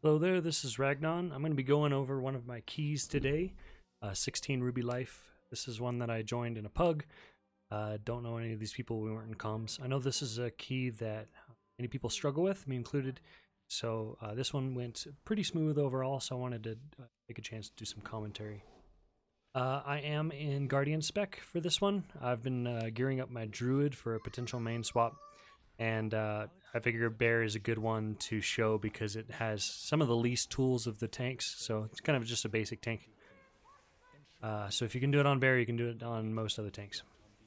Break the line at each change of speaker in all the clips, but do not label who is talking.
Hello there, this is Ragnon. I'm going to be going over one of my keys today, 16 Ruby Life. This is one that I joined in a pug. Don't know any of these people, we weren't in comms. I know this is a key that many people struggle with, me included. So this one went pretty smooth overall, so I wanted to take a chance to do some commentary. I am in Guardian spec for this one. I've been gearing up my Druid for a potential main swap, and I figure Bear is a good one to show because it has some of the least tools of the tanks, so it's kind of just a basic tank. So if you can do it on Bear, you can do it on most other tanks.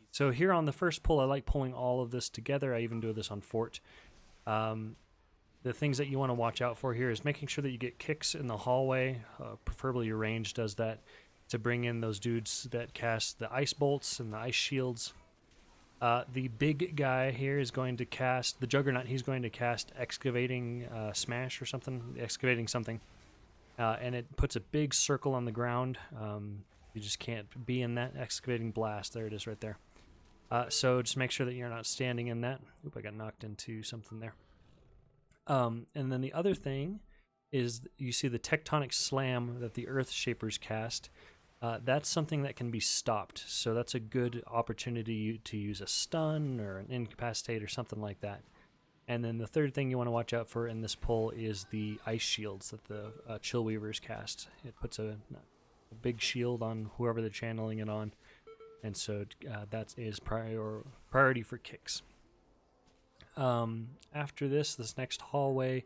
So here on the first pull, I like pulling all of this together. I even do this on Fort. The things that you want to watch out for here is making sure that you get kicks in the hallway. Preferably your range does that to bring in those dudes that cast the ice bolts and the ice shields. The big guy here is going to cast the Juggernaut. He's going to cast Excavating Smash or something, Excavating something, and it puts a big circle on the ground. You just can't be in that Excavating Blast. There it is, right there. So just make sure that you're not standing in that. Oop! I got knocked into something there. And then the other thing is you see the Tectonic Slam that the Earth Shapers cast. That's something that can be stopped, so that's a good opportunity to use a stun or an incapacitate or something like that. And then the third thing you want to watch out for in this pull is the ice shields that the Chill Weavers cast. It puts a big shield on whoever they're channeling it on, and so that is priority for kicks. After this next hallway,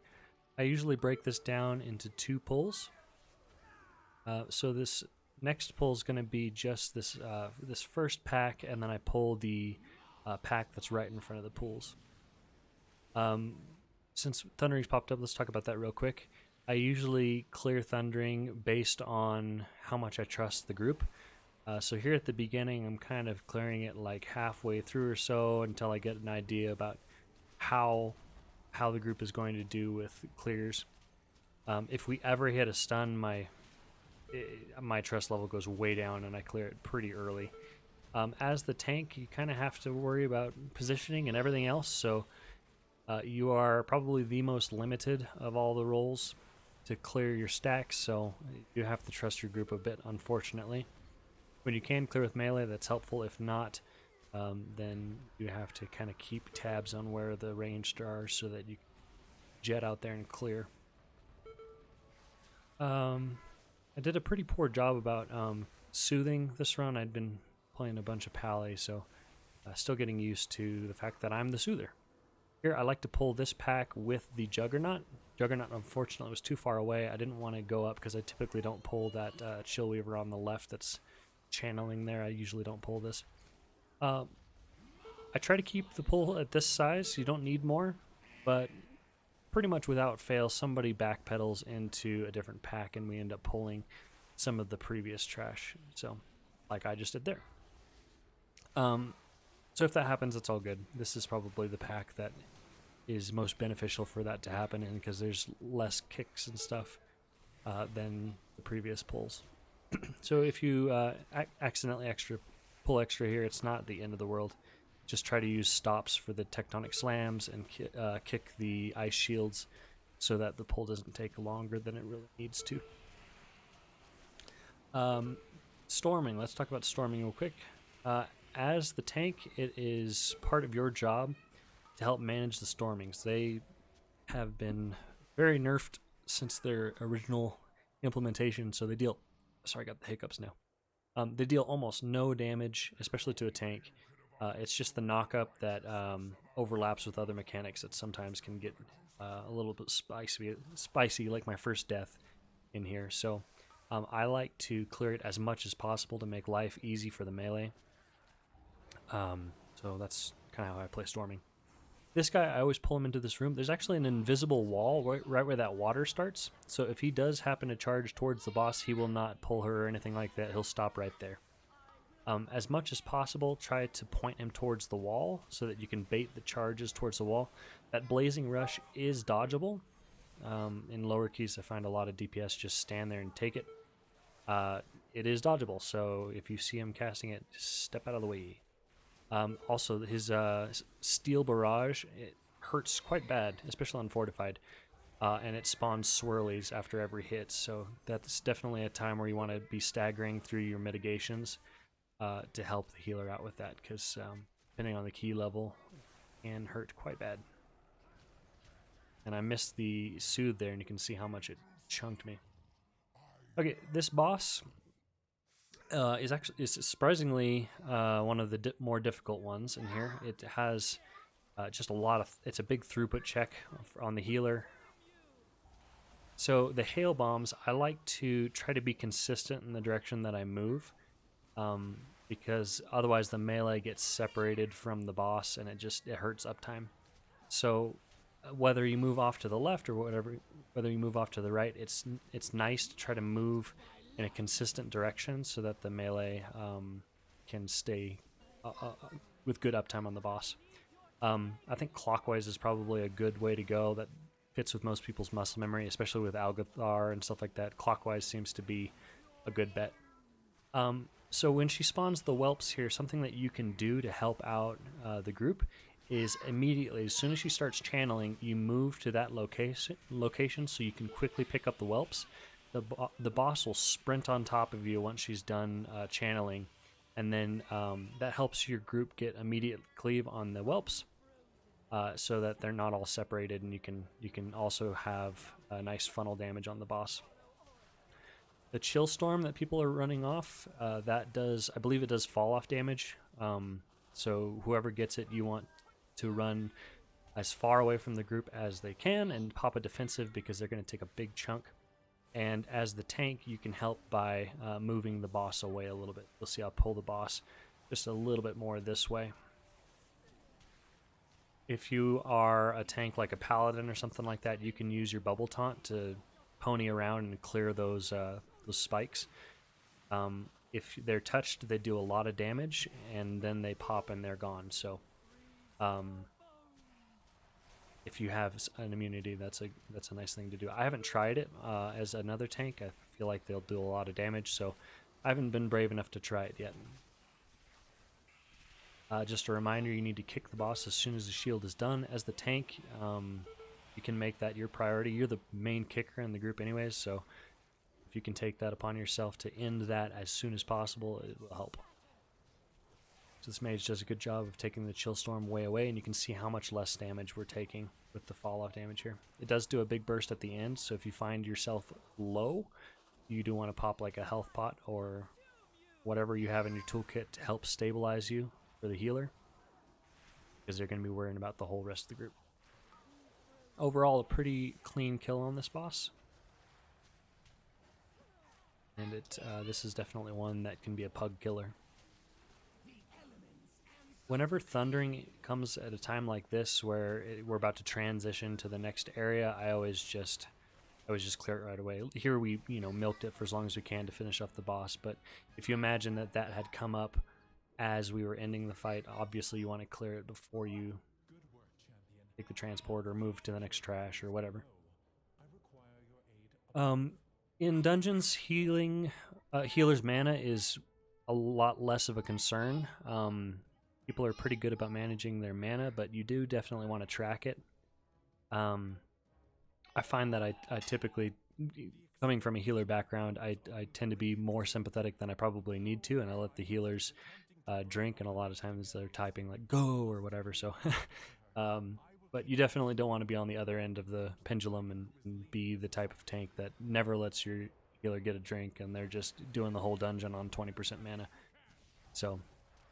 I usually break this down into two pulls. So this next pull is going to be just this this first pack, and then I pull the pack that's right in front of the pools. Since Thunderings popped up, let's talk about that real quick. I usually clear Thundering based on how much I trust the group. So here at the beginning, I'm kind of clearing it like halfway through or so until I get an idea about how the group is going to do with clears. If we ever hit a stun, my trust level goes way down and I clear it pretty early. As the tank, you kind of have to worry about positioning and everything else, so you are probably the most limited of all the roles to clear your stacks, so you have to trust your group a bit, unfortunately. When you can clear with melee, that's helpful. If not, then you have to kind of keep tabs on where the ranged are so that you can jet out there and clear. I did a pretty poor job about soothing this run. I'd been playing a bunch of Pally, so still getting used to the fact that I'm the soother. Here, I like to pull this pack with the Juggernaut. Juggernaut, unfortunately, was too far away. I didn't want to go up because I typically don't pull that Chill Weaver on the left that's channeling there. I usually don't pull this. I try to keep the pull at this size. You don't need more, but pretty much without fail, somebody backpedals into a different pack and we end up pulling some of the previous trash. So, like I just did there. So if that happens, it's all good. This is probably the pack that is most beneficial for that to happen in because there's less kicks and stuff than the previous pulls. So if you accidentally pull extra here, it's not the end of the world. Just try to use stops for the Tectonic Slams and kick the ice shields so that the pull doesn't take longer than it really needs to. Storming. Let's talk about storming real quick. As the tank, it is part of your job to help manage the stormings. They have been very nerfed since their original implementation, so they deal... Sorry, I got the hiccups now. They deal almost no damage, especially to a tank. It's just the knockup that overlaps with other mechanics that sometimes can get a little bit spicy, like my first death in here. So I like to clear it as much as possible to make life easy for the melee. So that's kind of how I play storming. This guy, I always pull him into this room. There's actually an invisible wall right where that water starts. So if he does happen to charge towards the boss, he will not pull her or anything like that. He'll stop right there. As much as possible, try to point him towards the wall so that you can bait the charges towards the wall. That Blazing Rush is dodgeable. In lower keys, I find a lot of DPS just stand there and take it. It is dodgeable, so if you see him casting it, just step out of the way. Also, his Steel Barrage, it hurts quite bad, especially on Fortified. and it spawns swirlies after every hit, so that's definitely a time where you want to be staggering through your mitigations to help the healer out with that, because depending on the key level, it can hurt quite bad. And I missed the soothe there, and you can see how much it chunked me. Okay, this boss is surprisingly one of the more difficult ones in here. It has just a lot of, it's a big throughput check on the healer. So the hail bombs, I like to try to be consistent in the direction that I move, because otherwise the melee gets separated from the boss and it hurts uptime. So whether you move off to the left or whether you move off to the right, it's nice to try to move in a consistent direction so that the melee can stay with good uptime on the boss. I think clockwise is probably a good way to go. That fits with most people's muscle memory, especially with Algathar and stuff like that. Clockwise seems to be a good bet. So when she spawns the whelps here, something that you can do to help out the group is immediately, as soon as she starts channeling, you move to that location so you can quickly pick up the whelps. The boss will sprint on top of you once she's done channeling, and then that helps your group get immediate cleave on the whelps, so that they're not all separated, and you can also have a nice funnel damage on the boss. The chill storm that people are running off, that does, I believe it does fall off damage. So whoever gets it, you want to run as far away from the group as they can and pop a defensive, because they're going to take a big chunk. And as the tank, you can help by moving the boss away a little bit. You'll see I'll pull the boss just a little bit more this way. If you are a tank like a paladin or something like that, you can use your bubble taunt to pony around and clear those spikes. If they're touched, they do a lot of damage, and then they pop and they're gone. So if you have an immunity, that's a nice thing to do. I haven't tried it as another tank. I feel like they'll do a lot of damage, so I haven't been brave enough to try it yet. Just a reminder, you need to kick the boss as soon as the shield is done. As the tank, you can make that your priority. You're the main kicker in the group anyways, so if you can take that upon yourself to end that as soon as possible, it will help. So this mage does a good job of taking the chill storm way away, and you can see how much less damage we're taking with the fall off damage here. It does do a big burst at the end, so if you find yourself low, you do want to pop like a health pot or whatever you have in your toolkit to help stabilize you for the healer, because they're going to be worrying about the whole rest of the group. Overall, a pretty clean kill on this boss, and this is definitely one that can be a pug killer. Whenever thundering comes at a time like this where we're about to transition to the next area, I always just clear it right away. Here we milked it for as long as we can to finish off the boss, but if you imagine that had come up as we were ending the fight, obviously you want to clear it before you take the transport or move to the next trash or whatever. In dungeons, healer's mana is a lot less of a concern. People are pretty good about managing their mana, but you do definitely want to track it. I find that I typically, coming from a healer background, I tend to be more sympathetic than I probably need to, and I let the healers drink, and a lot of times they're typing like go or whatever. So, but you definitely don't want to be on the other end of the pendulum and be the type of tank that never lets your healer get a drink, and they're just doing the whole dungeon on 20% mana. So,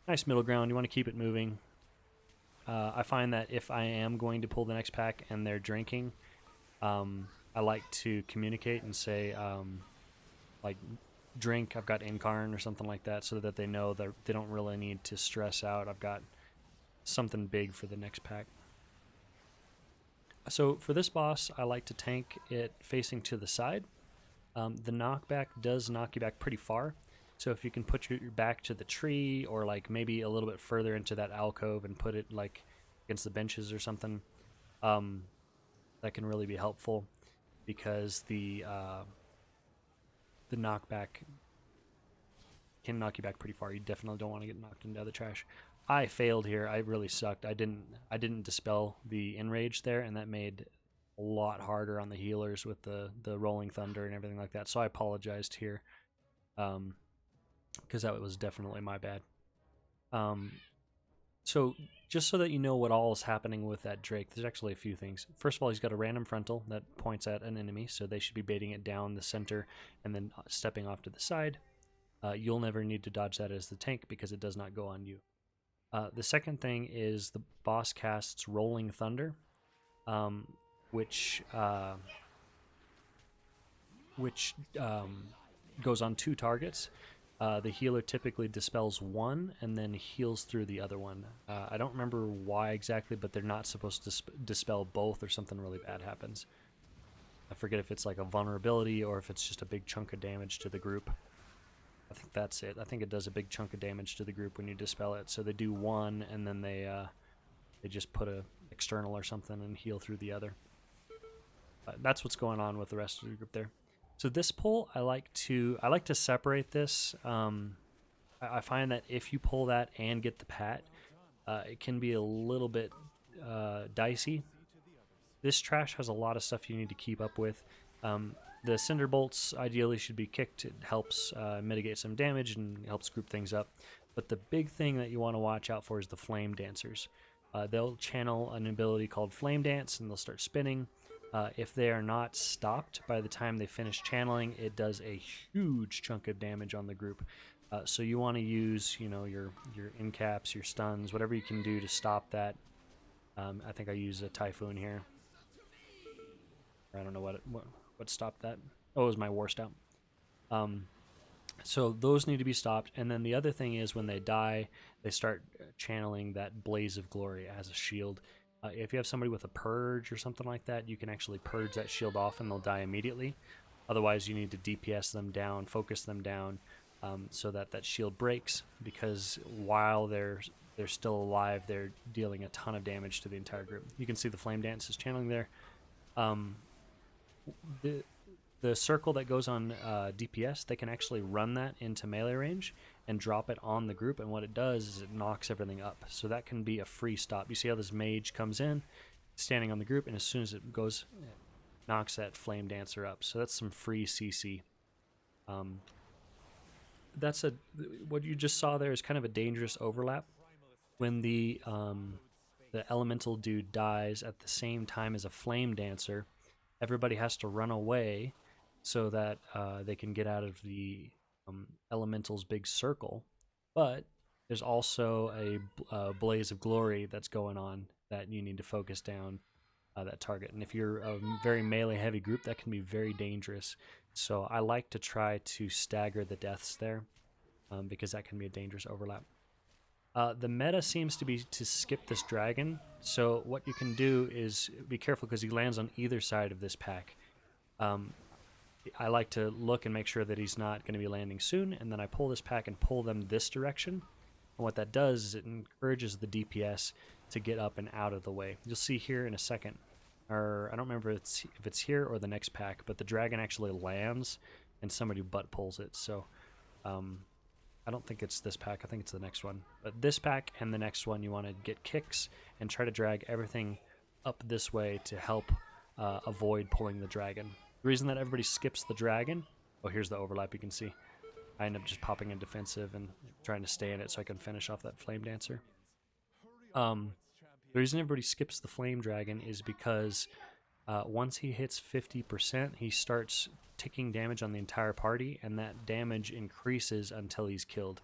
nice middle ground. You want to keep it moving. I find that if I am going to pull the next pack and they're drinking, I like to communicate and say, like, drink, I've got Incarn or something like that, so that they know that they don't really need to stress out. I've got something big for the next pack. So for this boss, I like to tank it facing to the side. The knockback does knock you back pretty far. So if you can put your back to the tree, or like maybe a little bit further into that alcove and put it like against the benches or something, that can really be helpful, because the knockback can knock you back pretty far. You definitely don't want to get knocked into the trash. I failed here. I really sucked. I didn't dispel the enrage there, and that made a lot harder on the healers with the Rolling Thunder and everything like that. So I apologized here, because that was definitely my bad. So just so that you know what all is happening with that Drake, there's actually a few things. First of all, he's got a random frontal that points at an enemy, so they should be baiting it down the center and then stepping off to the side. You'll never need to dodge that as the tank because it does not go on you. The second thing is the boss casts Rolling Thunder, which goes on 2 targets. The healer typically dispels one and then heals through the other one. I don't remember why exactly, but they're not supposed to dispel both or something really bad happens. I forget if it's like a vulnerability or if it's just a big chunk of damage to the group. I think that's it. I think it does a big chunk of damage to the group when you dispel it. So they do one and then they just put a external or something and heal through the other. That's what's going on with the rest of the group there. So this pull, I like to separate this. I find that if you pull that and get the pat, it can be a little bit dicey. This trash has a lot of stuff you need to keep up with. The Cinder Bolts ideally should be kicked. It helps mitigate some damage and helps group things up. But the big thing that you want to watch out for is the Flame Dancers. They'll channel an ability called Flame Dance and they'll start spinning. If they are not stopped by the time they finish channeling, it does a huge chunk of damage on the group. So you want to use, your incaps, your stuns, whatever you can do to stop that. I think I use a Typhoon here. I don't know what stopped that. Oh, it was my War Stout. So those need to be stopped. And then the other thing is when they die, they start channeling that Blaze of Glory as a shield. If you have somebody with a purge or something like that, you can actually purge that shield off and they'll die immediately. Otherwise, you need to DPS them down, focus them down, so that shield breaks, because while they're still alive, they're dealing a ton of damage to the entire group. You can see the Flame Dance is channeling there. The circle that goes on DPS, they can actually run that into melee range and drop it on the group, and what it does is it knocks everything up. So that can be a free stop. You see how this mage comes in, standing on the group, and as soon as it goes, it knocks that Flame Dancer up. So that's some free CC. What you just saw there is kind of a dangerous overlap. When the elemental dude dies at the same time as a Flame Dancer, everybody has to run away so that they can get out of the elemental's big circle. But there's also a Blaze of Glory that's going on that you need to focus down that target. And if you're a very melee heavy group, that can be very dangerous. So I like to try to stagger the deaths there, because that can be a dangerous overlap. The meta seems to be to skip this dragon. So what you can do is be careful because he lands on either side of this pack. I like to look and make sure that he's not going to be landing soon, and then I pull this pack and pull them this direction. And what that does is it encourages the DPS to get up and out of the way. You'll see here in a second, or I don't remember if it's here or the next pack, but the dragon actually lands and somebody butt pulls it. So I don't think it's this pack, I think it's the next one. But this pack and the next one, you want to get kicks and try to drag everything up this way to help avoid pulling the dragon. The reason that everybody skips the dragon, oh, here's the overlap you can see. I end up just popping in defensive and trying to stay in it so I can finish off that Flame Dancer. The reason everybody skips the Flame Dragon is because once he hits 50%, he starts ticking damage on the entire party, and that damage increases until he's killed.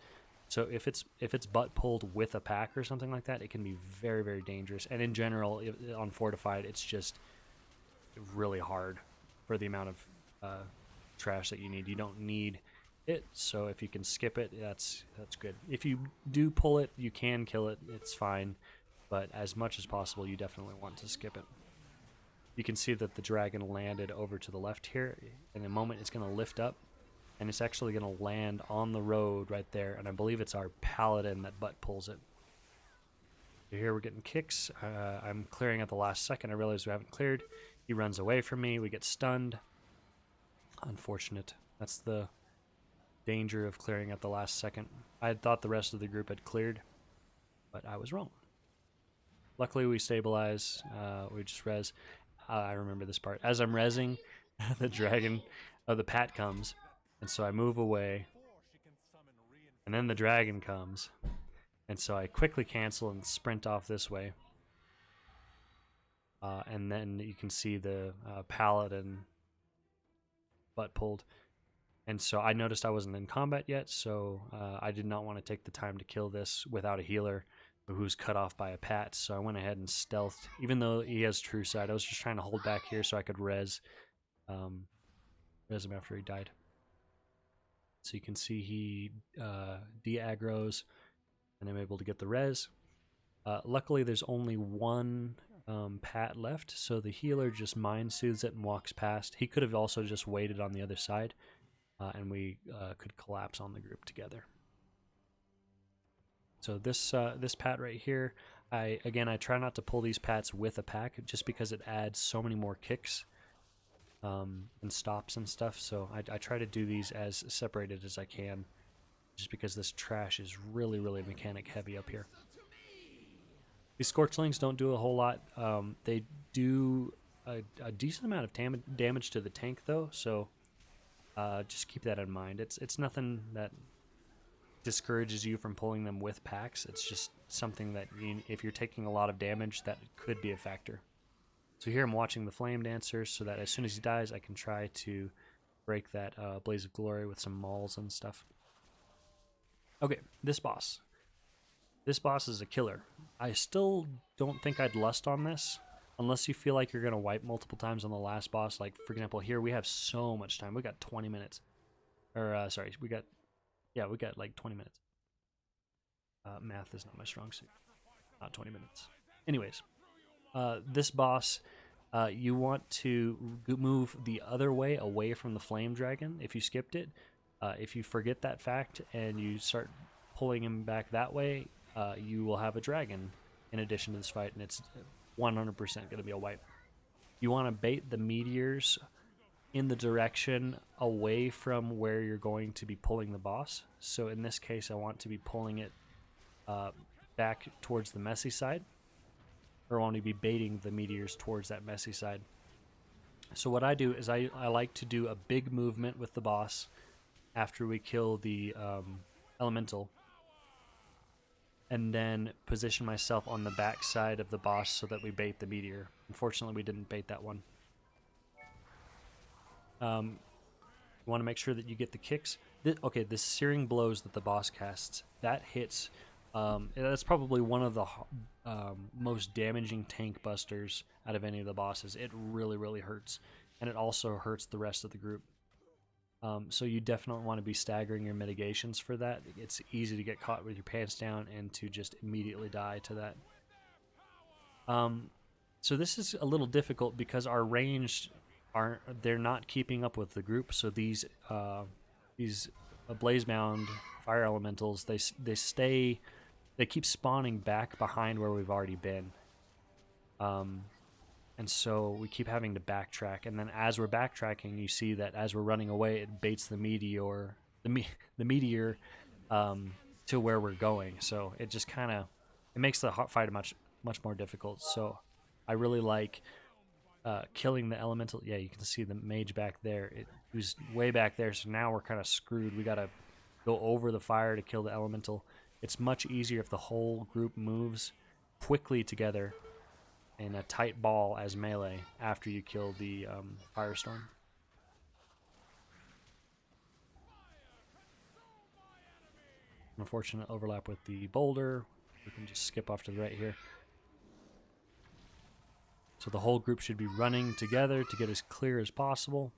So if it's butt pulled with a pack or something like that, it can be very, very dangerous. And in general, on Fortified, it's just really hard for the amount of trash that you need. You don't need it, so if you can skip it, that's good. If you do pull it, you can kill it, it's fine, but as much as possible, you definitely want to skip it. You can see that the dragon landed over to the left here. In a moment, it's going to lift up, and it's actually going to land on the road right there, and I believe it's our paladin that butt pulls it. Here we're getting kicks. I'm clearing at the last second. I realize we haven't cleared. He runs away from me. We get stunned. Unfortunate. That's the danger of clearing at the last second. I had thought the rest of the group had cleared, but I was wrong. Luckily, we stabilize. We just res. I remember this part. As I'm rezzing, the dragon, the Pat comes, and so I move away, and then the dragon comes, and so I quickly cancel and sprint off this way. And then you can see the paladin butt pulled. And so I noticed I wasn't in combat yet, so I did not want to take the time to kill this without a healer who's cut off by a Pat. So I went ahead and stealthed. Even though he has True Sight, I was just trying to hold back here so I could res him after he died. So you can see he de-aggroes, and I'm able to get the res. Luckily, there's only one Pat left, so the healer just mind soothes it and walks past. He could have also just waited on the other side, and we could collapse on the group together. So this Pat right here, I try not to pull these Pats with a pack just because it adds so many more kicks and stops and stuff. So I try to do these as separated as I can, just because this trash is really, really mechanic heavy up here. These Scorchlings don't do a whole lot. They do a decent amount of damage to the tank, though, so just keep that in mind. It's nothing that discourages you from pulling them with packs. It's just something that if you're taking a lot of damage, that could be a factor. So here I'm watching the Flame Dancer so that as soon as he dies, I can try to break that Blaze of Glory with some mauls and stuff. Okay, this boss. This boss is a killer. I still don't think I'd lust on this unless you feel like you're going to wipe multiple times on the last boss. Like, for example, here we have so much time. We got 20 minutes. Or, sorry, we got like 20 minutes. Math is not my strong suit. Not 20 minutes. Anyways, this boss, you want to move the other way, away from the Flame Dragon if you skipped it. If you forget that fact and you start pulling him back that way, you will have a dragon in addition to this fight, and it's 100% going to be a wipe. You want to bait the meteors in the direction away from where you're going to be pulling the boss. So in this case, I want to be pulling it back towards the messy side, or I want to be baiting the meteors towards that messy side. So what I do is I like to do a big movement with the boss after we kill the elemental, and then position myself on the back side of the boss so that we bait the meteor. Unfortunately, we didn't bait that one. You want to make sure that you get the kicks. Okay, the Searing Blows that the boss casts, that hits. That's probably one of the most damaging tank busters out of any of the bosses. It really, really hurts, and it also hurts the rest of the group. So you definitely want to be staggering your mitigations for that. It's easy to get caught with your pants down and to just immediately die to that. So this is a little difficult because our ranged they're not keeping up with the group. So these Blazebound fire elementals, they keep spawning back behind where we've already been. And so we keep having to backtrack, and then as we're backtracking, you see that as we're running away, it baits the meteor, to where we're going. So it just it makes the fight much more difficult. So I really like killing the elemental. Yeah, you can see the mage back there. It was way back there, so now we're kind of screwed. We gotta go over the fire to kill the elemental. It's much easier if the whole group moves quickly together in a tight ball as melee after you kill the Firestorm. Unfortunate overlap with the boulder. We can just skip off to the right here. So the whole group should be running together to get as clear as possible.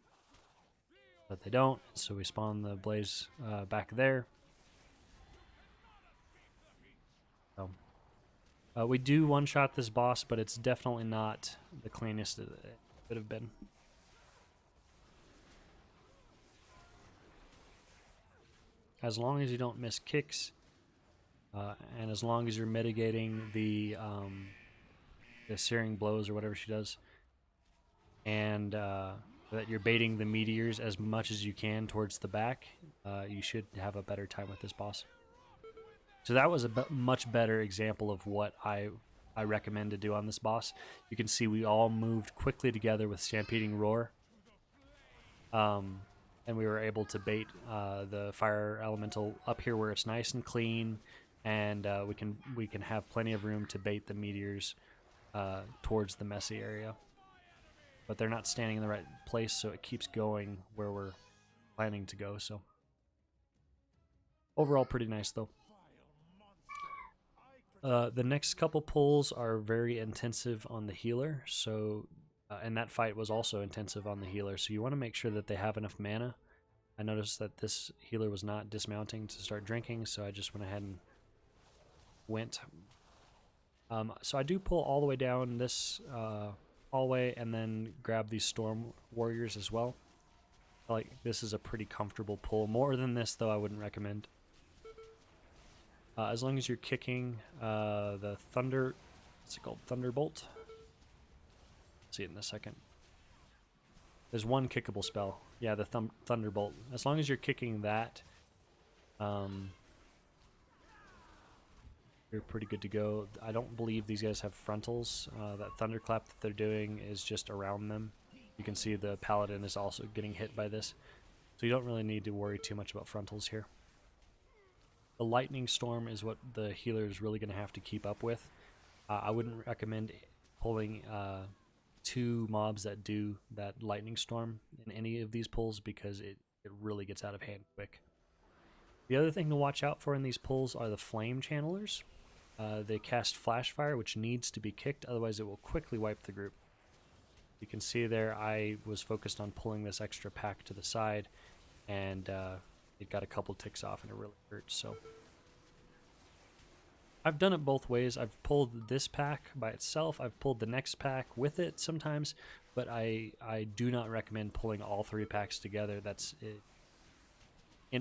But they don't, so we spawn the blaze back there. So we do one-shot this boss, but it's definitely not the cleanest it could have been. As long as you don't miss kicks, and as long as you're mitigating the Searing Blows or whatever she does, and that you're baiting the meteors as much as you can towards the back, you should have a better time with this boss. So that was a much better example of what I I recommend to do on this boss. You can see we all moved quickly together with Stampeding Roar. And we were able to bait the fire elemental up here where it's nice and clean, and we can have plenty of room to bait the meteors towards the messy area. But they're not standing in the right place, so it keeps going where we're planning to go. So overall, pretty nice though. The next couple pulls are very intensive on the healer, so and that fight was also intensive on the healer, so you want to make sure that they have enough mana. I noticed that this healer was not dismounting to start drinking, so I just went ahead and went. So I do pull all the way down this hallway and then grab these Storm Warriors as well. Like, this is a pretty comfortable pull. More than this, though, I wouldn't recommend. As long as you're kicking the Thunder... What's it called? Thunderbolt? See it in a second. There's one kickable spell. Yeah, the Thunderbolt. As long as you're kicking that, you're pretty good to go. I don't believe these guys have frontals. That Thunderclap that they're doing is just around them. You can see the Paladin is also getting hit by this. So you don't really need to worry too much about frontals here. The Lightning Storm is what the healer is really going to have to keep up with. I wouldn't recommend pulling 2 mobs that do that Lightning Storm in any of these pulls because it really gets out of hand quick. The other thing to watch out for in these pulls are the Flame Channelers. They cast Flash Fire, which needs to be kicked, otherwise it will quickly wipe the group. You can see there I was focused on pulling this extra pack to the side, and it got a couple ticks off and it really hurt. So I've done it both ways. I've pulled this pack by itself. I've pulled the next pack with it sometimes, but I do not recommend pulling all 3 packs together. That's it.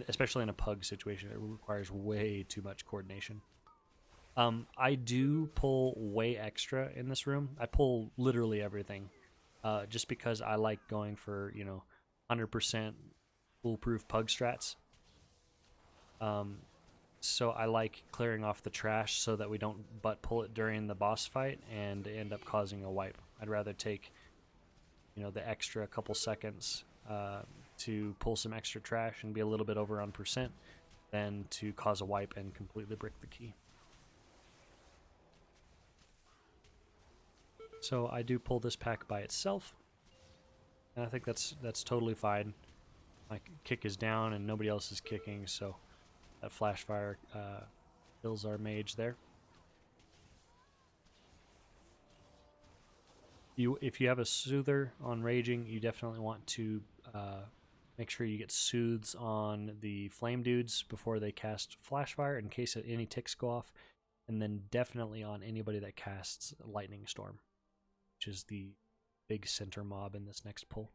Especially in a pug situation, it requires way too much coordination. I do pull way extra in this room. I pull literally everything, just because I like going for 100% foolproof pug strats. So I like clearing off the trash so that we don't butt pull it during the boss fight and end up causing a wipe. I'd rather take, the extra couple seconds to pull some extra trash and be a little bit over on percent than to cause a wipe and completely brick the key. So I do pull this pack by itself, and I think that's totally fine. My kick is down and nobody else is kicking, so that Flash Fire kills our mage there. If you have a Soother on Raging, you definitely want to make sure you get Soothes on the Flame Dudes before they cast Flash Fire in case any ticks go off, and then definitely on anybody that casts Lightning Storm, which is the big center mob in this next pull.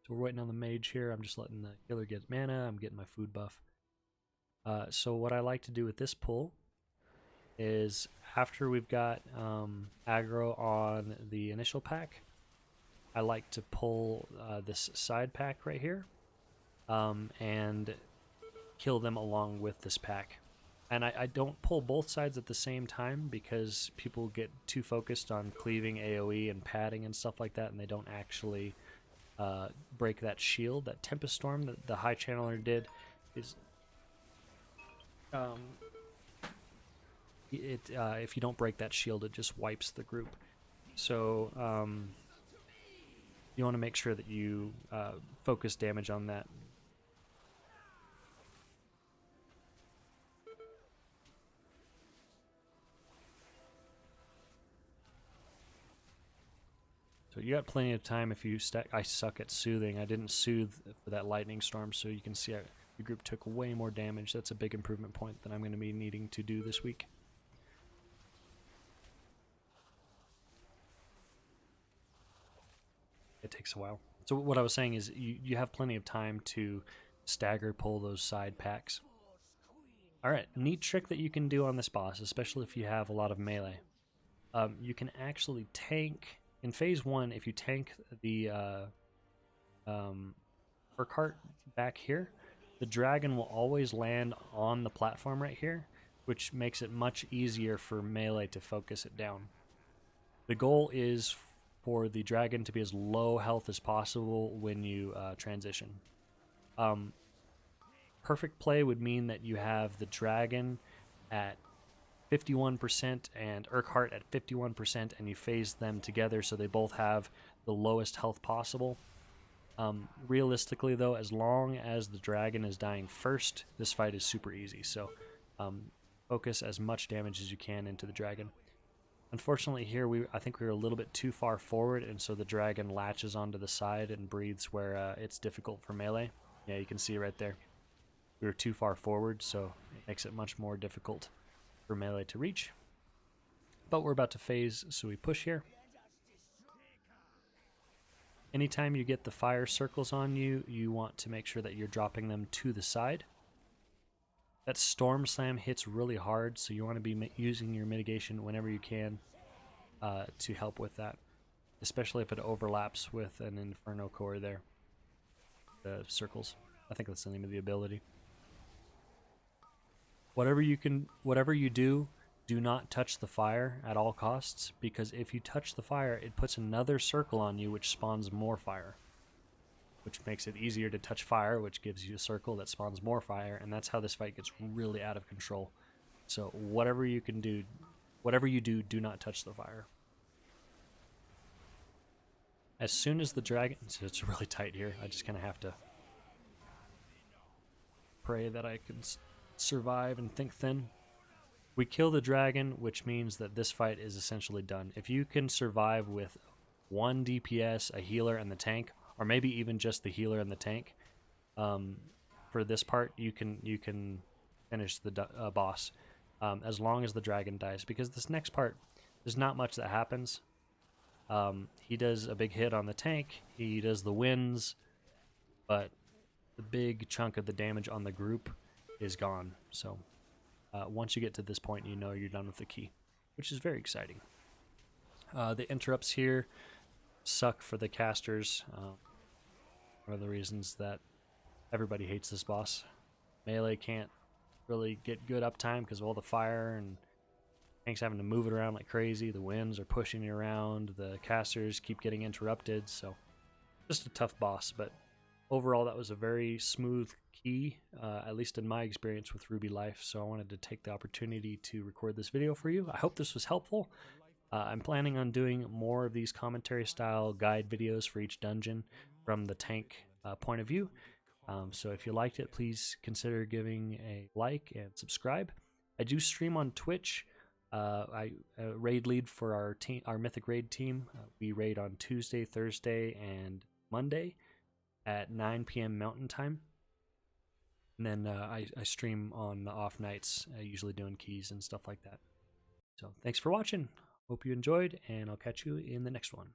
So we're waiting on the mage here. I'm just letting the healer get mana. I'm getting my food buff. So what I like to do with this pull is after we've got aggro on the initial pack, I like to pull this side pack right here and kill them along with this pack. And I don't pull both sides at the same time because people get too focused on cleaving AoE and padding and stuff like that, and they don't actually break that shield. That Tempest Storm that the High Channeler did is... if you don't break that shield, it just wipes the group. So you want to make sure that you focus damage on that. So you got plenty of time if you stack. I suck at soothing. I didn't soothe for that Lightning Storm, so you can see the group took way more damage. That's a big improvement point that I'm going to be needing to do this week. It takes a while. So what I was saying is you have plenty of time to stagger pull those side packs. Alright, neat trick that you can do on this boss, especially if you have a lot of melee. You can actually tank... In phase 1, if you tank the Urquhart back here, the dragon will always land on the platform right here. which makes it much easier for melee to focus it down. The goal is for the dragon to be as low health as possible when you transition. Perfect play would mean that you have the dragon at 51% and Urquhart at 51%, and you phase them together so they both have the lowest health possible. Realistically, though, as long as the dragon is dying first, this fight is super easy. So focus as much damage as you can into the dragon. Unfortunately, here I think we were a little bit too far forward, and so the dragon latches onto the side and breathes where it's difficult for melee. Yeah, you can see right there. We were too far forward, so it makes it much more difficult for melee to reach. But we're about to phase, so we push here. Anytime you get the fire circles on you, you want to make sure that you're dropping them to the side. That Storm Slam hits really hard, so you want to be using your mitigation whenever you can to help with that, especially if it overlaps with an Inferno Core there. The circles. I think that's the name of the ability. Whatever you do, do not touch the fire at all costs, because if you touch the fire, it puts another circle on you which spawns more fire, which makes it easier to touch fire, which gives you a circle that spawns more fire, and that's how this fight gets really out of control. So whatever you do, do not touch the fire. As soon as the dragon... So it's really tight here. I just kind of have to pray that I can survive and think thin. We kill the dragon, which means that this fight is essentially done. If you can survive with 1 DPS, a healer, and the tank, or maybe even just the healer and the tank, for this part, you can finish the boss as long as the dragon dies. Because this next part, there's not much that happens. He does a big hit on the tank. He does the winds, but the big chunk of the damage on the group is gone. So once you get to this point, you know you're done with the key, which is very exciting. The interrupts here suck for the casters. One of the reasons that everybody hates this boss. Melee can't really get good uptime because of all the fire, and tanks having to move it around like crazy. The winds are pushing it around. The casters keep getting interrupted. So just a tough boss, but overall that was a very smooth key, at least in my experience with Ruby Life. So I wanted to take the opportunity to record this video for you. I hope this was helpful. I'm planning on doing more of these commentary style guide videos for each dungeon from the tank point of view. So if you liked it, please consider giving a like and subscribe. I do stream on Twitch. I raid lead for our Mythic Raid team. We raid on Tuesday, Thursday, and Monday at 9 p.m. Mountain Time. And then I stream on the off nights, usually doing keys and stuff like that. So thanks for watching. Hope you enjoyed, and I'll catch you in the next one.